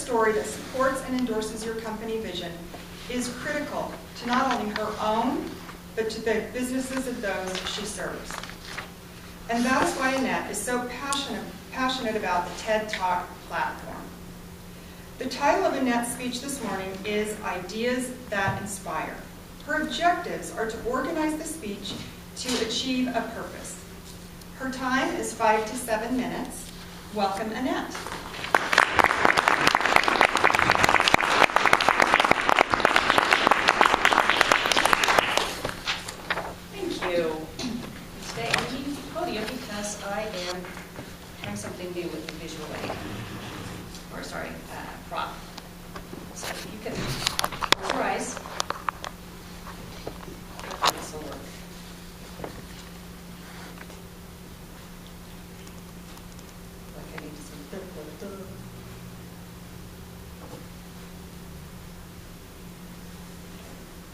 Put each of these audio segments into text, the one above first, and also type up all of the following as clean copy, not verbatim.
story that supports and endorses your company vision is critical to not only her own, but to the businesses of those she serves. And that is why Annette is so passionate about the TED Talk platform. The title of Annette's speech this morning is Ideas That Inspire. Her objectives are to organize the speech to achieve a purpose. Her time is 5 to 7 minutes. Welcome, Annette. Thank you. Today I'm using the podium because I am trying something new with the visual aid. Or sorry, prop. So you can close your eyes. This will work. Like I need to say duh, duh, duh.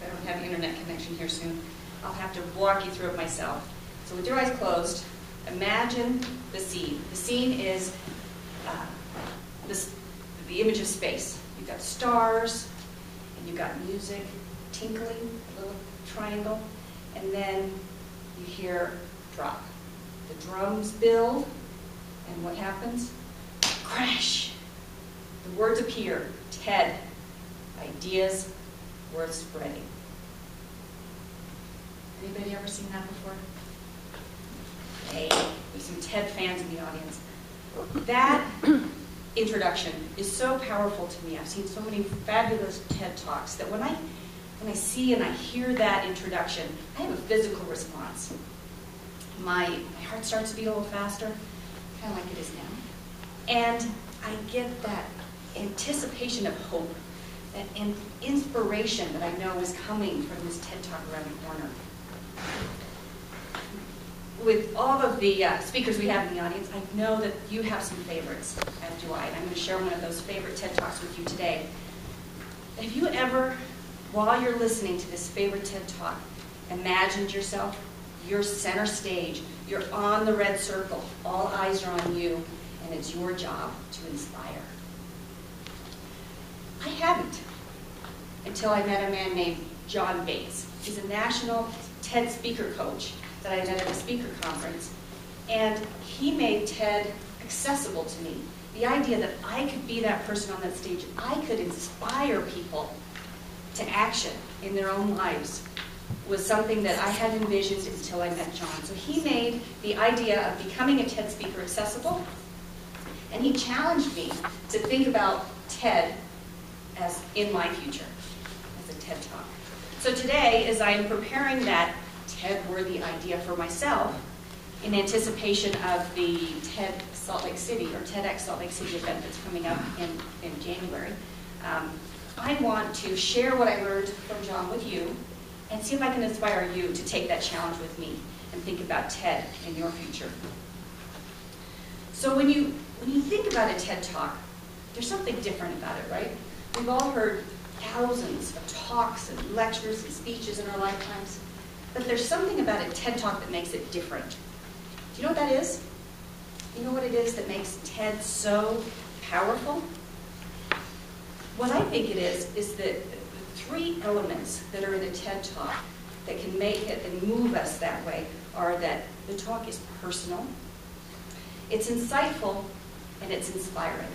If I don't have internet connection here soon, I'll have to walk you through it myself. So with your eyes closed, imagine the scene. The scene is the image of space. You've got stars, and you've got music tinkling, a little triangle, and then you hear drop. The drums build, and what happens? Crash! The words appear. TED. Ideas worth spreading. Anybody ever seen that before? Hey, there's some TED fans in the audience. That introduction is so powerful to me. I've seen so many fabulous TED Talks that when I see and I hear that introduction, I have a physical response. My heart starts to beat a little faster, kind of like it is now. And I get that anticipation of hope, that inspiration that I know is coming from this TED Talk around the corner. With all of the speakers we have in the audience, I know that you have some favorites, as do I, and I'm going to share one of those favorite TED Talks with you today. Have you ever, while you're listening to this favorite TED Talk, imagined yourself, you're center stage, you're on the red circle, all eyes are on you, and it's your job to inspire? I hadn't, until I met a man named John Bates. He's a national TED speaker coach that I met at a speaker conference, and he made TED accessible to me. The idea that I could be that person on that stage, I could inspire people to action in their own lives, was something that I hadn't envisioned until I met John. So he made the idea of becoming a TED speaker accessible, and he challenged me to think about TED as in my future, as a TED Talk. So today, as I am preparing that TED-worthy idea for myself, in anticipation of the TED Salt Lake City, or TEDx Salt Lake City event that's coming up in January, I want to share what I learned from John with you, and see if I can inspire you to take that challenge with me and think about TED in your future. So when you think about a TED Talk, there's something different about it, right? We've all heard thousands of talks and lectures and speeches in our lifetimes, but there's something about a TED Talk that makes it different. Do you know what that is? You know what it is that makes TED so powerful? What I think it is that the three elements that are in a TED Talk that can make it and move us that way are that the talk is personal, it's insightful, and it's inspiring.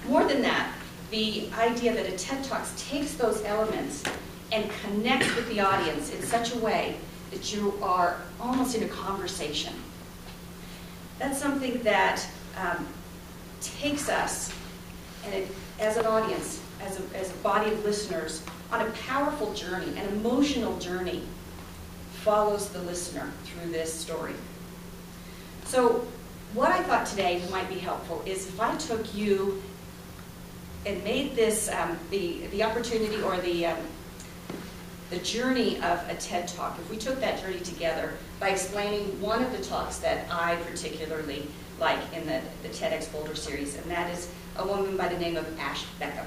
More than that, the idea that a TED Talk takes those elements and connects with the audience in such a way that you are almost in a conversation. That's something that takes us, and as an audience, as a body of listeners, on a powerful journey, an emotional journey, follows the listener through this story. So what I thought today might be helpful is if I took you and made this the opportunity or the journey of a TED Talk, if we took that journey together by explaining one of the talks that I particularly like in the TEDx Boulder series, and that is a woman by the name of Ash Beckham.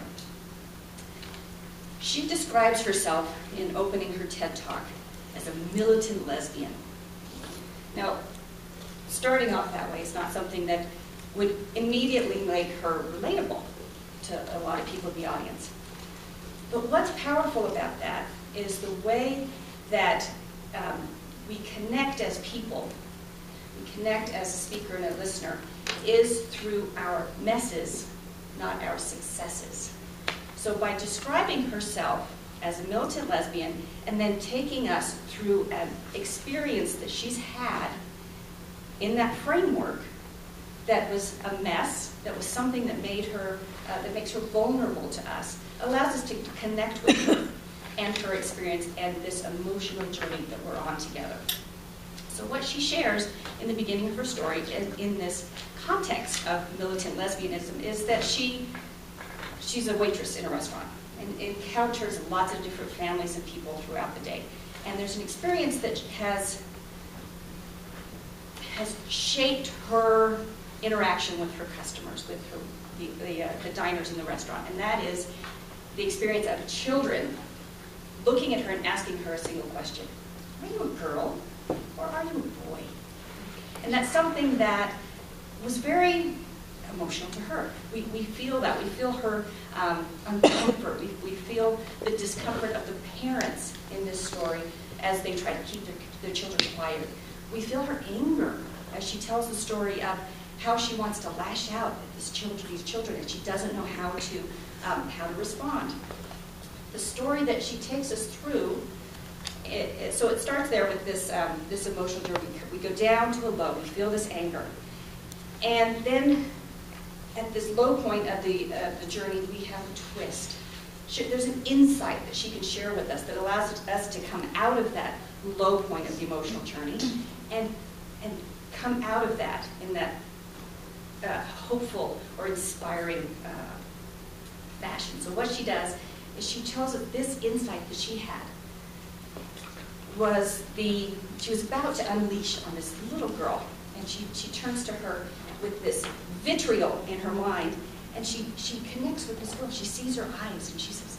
She describes herself in opening her TED Talk as a militant lesbian. Now, starting off that way is not something that would immediately make her relatable to a lot of people in the audience. But what's powerful about that is the way that we connect as people, we connect as a speaker and a listener, is through our messes, not our successes. So by describing herself as a militant lesbian and then taking us through an experience that she's had in that framework that was a mess, that was something that made her, that makes her vulnerable to us, allows us to connect with her and her experience and this emotional journey that we're on together. So what she shares in the beginning of her story in this context of militant lesbianism is that she's a waitress in a restaurant and encounters lots of different families and people throughout the day. And there's an experience that has shaped her interaction with her customers, with the diners in the restaurant. And that is the experience of children looking at her and asking her a single question. Are you a girl or are you a boy? And that's something that was very emotional to her. We feel that. We feel her uncomfort. We feel the discomfort of the parents in this story as they try to keep their children quiet. We feel her anger as she tells the story of how she wants to lash out at these children, and she doesn't know how to respond. The story that she takes us through, so it starts there with this emotional journey. We go down to a low. We feel this anger. And then at this low point of the journey, we have a twist. There's an insight that she can share with us that allows us to come out of that low point of the emotional journey and come out of that in that hopeful or inspiring fashion. So what she does is she tells us this insight that she had she was about to unleash on this little girl, and she turns to her with this vitriol in her mind, and she connects with this girl. She sees her eyes, and she says,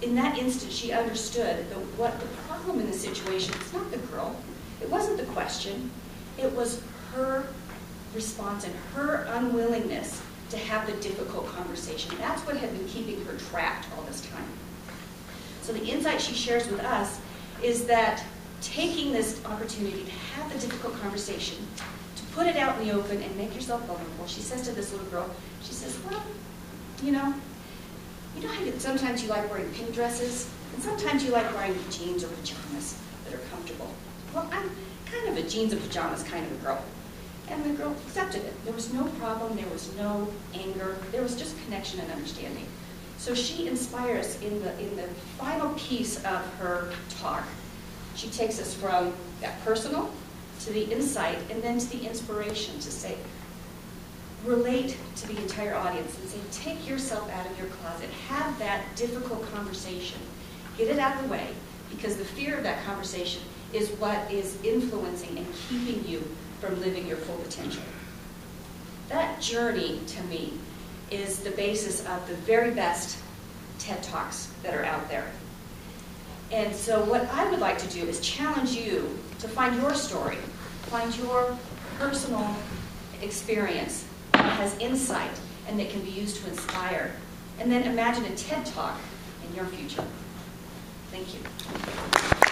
in that instant, she understood that what the problem in the situation is not the girl, it wasn't the question, it was her response and her unwillingness to have the difficult conversation. That's what had been keeping her trapped all this time. So the insight she shares with us is that taking this opportunity to have the difficult conversation, to put it out in the open and make yourself vulnerable, she says to this little girl, she says, well, you know how sometimes you like wearing pink dresses, and sometimes you like wearing jeans or pajamas that are comfortable. Well, I'm kind of a jeans and pajamas kind of a girl. And the girl accepted it. There was no problem, there was no anger, there was just connection and understanding. So she inspires in the final piece of her talk. She takes us from that personal to the insight and then to the inspiration to say, relate to the entire audience and say, take yourself out of your closet, have that difficult conversation, get it out of the way, because the fear of that conversation is what is influencing and keeping you from living your full potential. That journey, to me, is the basis of the very best TED Talks that are out there. And so what I would like to do is challenge you to find your story, find your personal experience that has insight and that can be used to inspire, and then imagine a TED Talk in your future. Thank you.